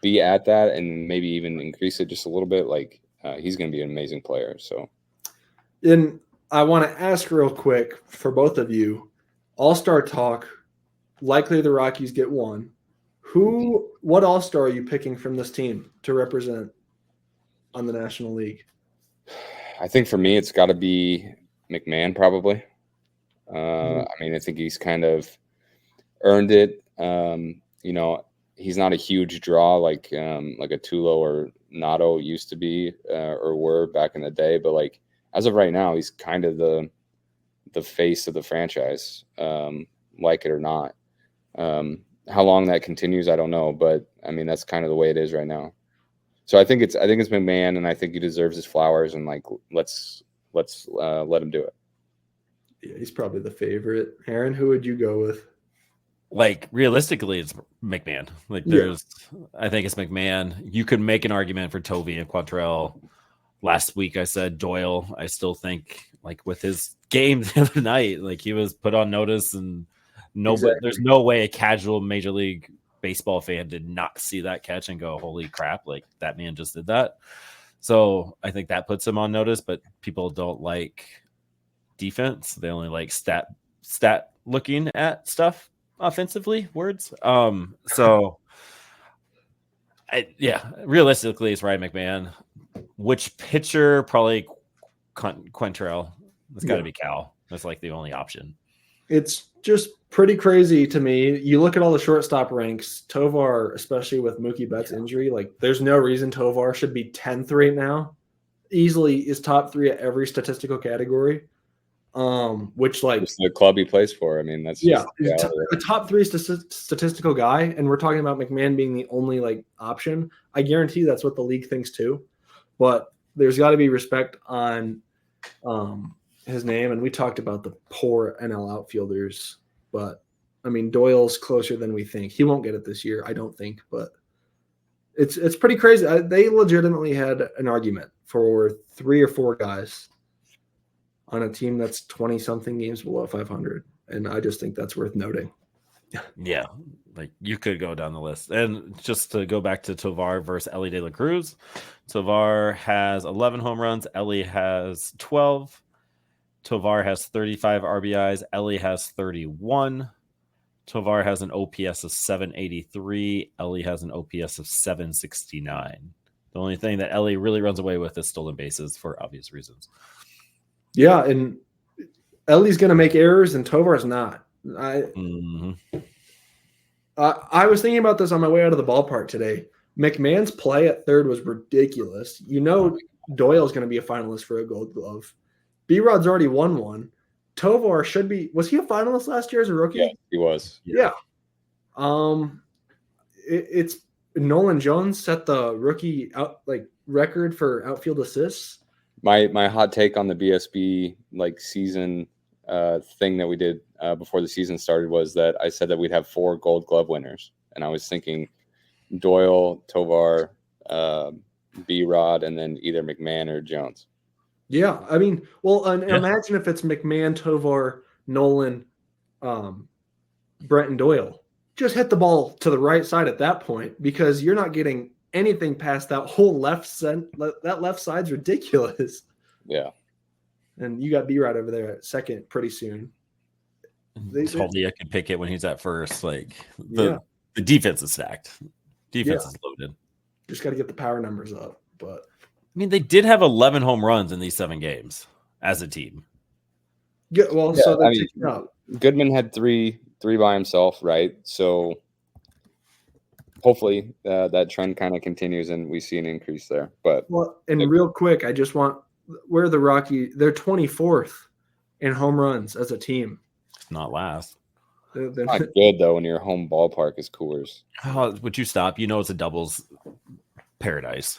be at that and maybe even increase it just a little bit, like he's going to be an amazing player. So, and I want to ask real quick for both of you, All-Star talk. Likely the Rockies get one. What All-Star are you picking from this team to represent on the National League? I think for me, it's got to be McMahon, probably. I mean, I think he's kind of earned it. He's not a huge draw like a Tulo or Nato used to be or were back in the day, but like as of right now, he's kind of the face of the franchise, like it or not. How long that continues, I don't know, but I mean that's kind of the way it is right now. So I think it's McMahon, and I think he deserves his flowers, and like let's let him do it. Yeah, he's probably the favorite. Aaron, who would you go with? Like realistically, it's McMahon. Like I think it's McMahon. You could make an argument for Tovey and Quantrill. Last week I said Doyle. I still think like with his game the other night, like he was put on notice, and there's no way a casual Major League Baseball fan did not see that catch and go, holy crap, like that man just did that. So I think that puts him on notice, but people don't like defense. They only like stat looking at stuff offensively words. Realistically it's Ryan McMahon. Which pitcher? Probably Quantrill. It's got to be Cal. That's like the only option. It's just pretty crazy to me. You look at all the shortstop ranks, Tovar, especially with Mookie Betts' injury, like there's no reason Tovar should be 10th right now. Easily is top 3 at every statistical category. which like It's the club he plays for. I mean, that's just a top 3 statistical guy, and we're talking about McMahon being the only like option. I guarantee that's what the league thinks too. But there's got to be respect on his name, and we talked about the poor NL outfielders, but I mean Doyle's closer than we think. He won't get it this year, I don't think, but it's pretty crazy. They legitimately had an argument for 3 or 4 guys on a team that's 20-something games below 500, and I just think that's worth noting. Yeah, like you could go down the list. And just to go back to Tovar versus Ellie De La Cruz, Tovar has 11 home runs, Ellie has 12. Tovar has 35 RBIs, Ellie has 31. Tovar has an OPS of 783, Ellie has an OPS of 769. The only thing that Ellie really runs away with is stolen bases for obvious reasons. Yeah, and Ellie's going to make errors, and Tovar's not. I was thinking about this on my way out of the ballpark today. McMahon's play at third was ridiculous. You know Doyle's going to be a finalist for a Gold Glove. B-Rod's already won one. Tovar should be – was he a finalist last year as a rookie? Yeah, he was. Yeah. It's Nolan Jones set the rookie record for outfield assists. My hot take on the BSB season thing that we did before the season started was that I said that we'd have 4 Gold Glove winners, and I was thinking Doyle, Tovar, B-Rod, and then either McMahon or Jones. Yeah, I mean, imagine if it's McMahon, Tovar, Nolan, Brent, and Doyle. Just hit the ball to the right side at that point, because you're not getting anything past that whole left side. That left side's ridiculous. Yeah. And you got B-Rod over there at second pretty soon. Totally, I can pick it when he's at first. The defense is stacked. Defense is loaded. Just got to get the power numbers up. But I mean, they did have 11 home runs in these 7 games as a team. Yeah, well, so they're ticking up. Goodman had three by himself, right? So hopefully that trend kind of continues and we see an increase there. But real quick, I just want where the Rockies, they're 24th in home runs as a team. Not last. They're not good though when your home ballpark is Coors. Oh, would you stop? You know it's a doubles paradise.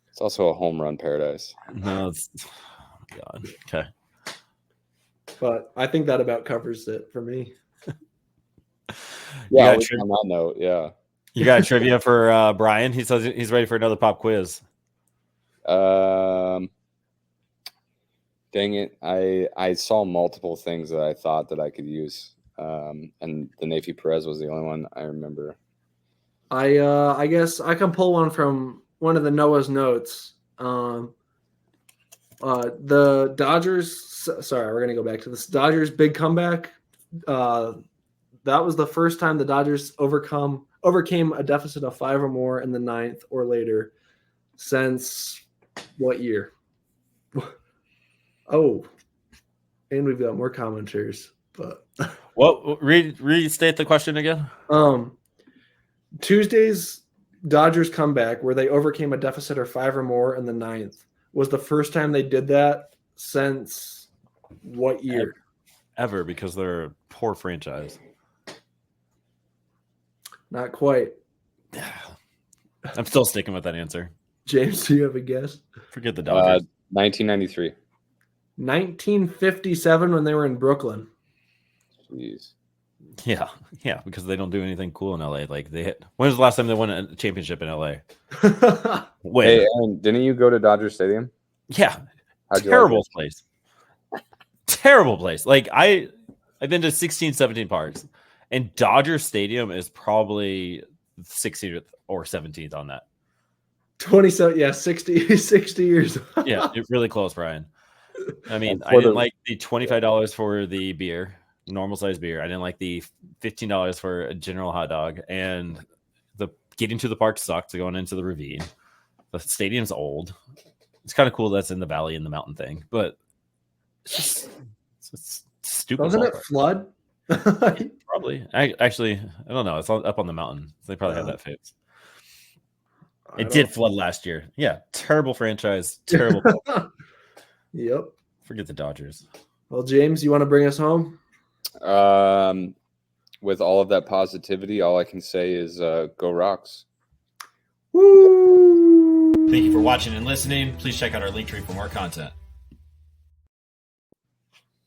It's also a home run paradise. No, it's God. Okay. But I think that about covers it for me. Yeah, on that note, yeah. You got trivia for Brian? He says he's ready for another pop quiz. Dang it. I saw multiple things that I thought that I could use. And the Nafy Perez was the only one I remember. I guess I can pull one from one of the Noah's notes. The Dodgers. Sorry, we're gonna go back to this. Dodgers big comeback. That was the first time the Dodgers overcame a deficit of 5 or more in the 9th or later since what year? Oh, and we've got more commenters. But what? Restate the question again. Tuesday's Dodgers comeback, where they overcame a deficit of 5 or more in the 9th, was the first time they did that since what year? Ever, because they're a poor franchise. Not quite. I'm still sticking with that answer. James, do you have a guess? Forget the Dodgers. 1993. 1957 when they were in Brooklyn. Jeez. Yeah, because they don't do anything cool in LA. When was the last time they won a championship in LA? Wait, hey, Aaron, didn't you go to Dodger Stadium? Yeah. Terrible place. Terrible place. I've been to 16, 17 parks, and Dodger Stadium is probably 16th or 17th on that. 27, yeah, 60 years. Yeah, it's really close, Brian. I mean, I didn't like the $25 for the beer, normal size beer. I didn't like the $15 for a general hot dog, and the getting to the park sucked. Going into the ravine, the stadium's old. It's kind of cool that's in the valley and the mountain thing, but it's stupid. Doesn't it flood? Probably. I don't know. It's up on the mountain. They probably have that fixed. It did flood last year. Yeah, terrible franchise. Terrible. Yep. Forget the Dodgers. Well, James, you want to bring us home? With all of that positivity, all I can say is go Rocks. Woo! Thank you for watching and listening. Please check out our link tree for more content.